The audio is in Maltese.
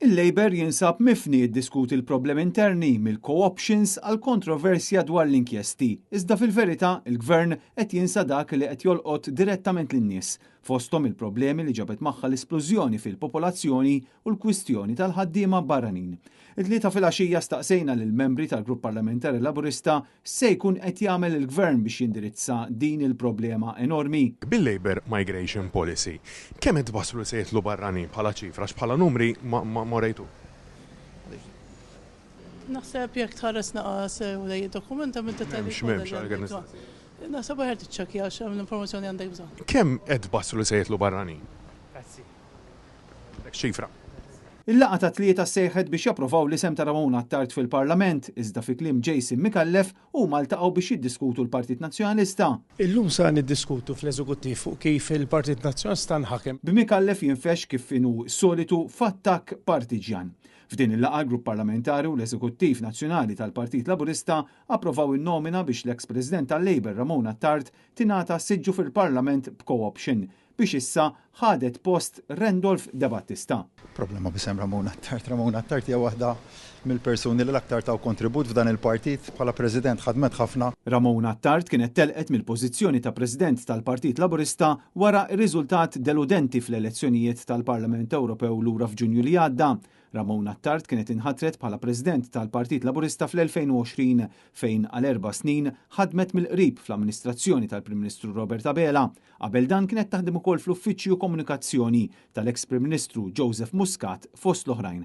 Il-Labor jinsab mifni jiddiskuti l-problemi interni mill-co-options għal kontroversja dwar l-inkjesti. Iżda fil-verità il-Gvern qed jinsa dak li qed jolqot direttament lin-nies, fosthom il-problemi li ġabet magħha l-esplużjoni fil-popolazzjoni u l-kwistjoni tal-ħaddiema barranin. It-tlieta filgħaxija staqsejna lill-membri tal-Grupp Parlamentari Laburista se jkun qed jagħmel il-Gvern biex jindirizza din il-problema enormi. Bil-Labor Migration Policy, kemm qed waslu se jitlu barranin bħala ċifra bħala numri ma rejtu? Naħseb jekk tħares naqas u dej dokumenta minn naħseb ħer tiċċekkja għax l-informazzjoni għandek bżonn. Kemm qed waslu se jitlu barranin? Ċifra. Il-laqgħa ta' tlieta sejħet biex japprovaw l-isem ta' Ramona Attard fil-Parlament, iżda fi kliem Jason Mikallef huma ltaqgħu biex jiddiskutu l-Partit Nazzjonalista. Illum sa niddiskutu fl-Eżekuttiv fuq kif il-Partit Nazzjonalista nħakem. B'Mikallef jinfex kif inhu solitu f'attakk partiġjan. F'din il-laqgħa l-Grupp Parlamentari u l-Eżekuttiv Nazzjonali tal-Partit Laburista approvaw in-nomina biex l-eks-President tal-Labor Ramona Attard tingħata siġġu fil-Parlament b'co-option biex issa ħadet post Randolph De Battista. Problema bisem Ramona Attard hija waħda mill-persuni li l-aktar taw kontribut f'dan il-partit bħala President ħadmet ħafna. Ramona Attard kienet telqet mill-pożizzjoni ta' President tal-Partit Laburista wara r-riżultat deludenti fl-elezzjonijiet tal-Parlament Ewropew lura f'Ġunju li għadda. Ramona Attard kienet inħatret bħala President tal-Partit Laburista fl-2020 fejn għal 4 snin ħadmet mill-qrib fl-amministrazzjoni tal-Prim Ministru Robert Abela. Qabel dan kienet taħdem ukoll fl-Uffiċċju Komunikazzjoni tal-eks Prim Ministru Joseph Muscat fost l-oħrajn.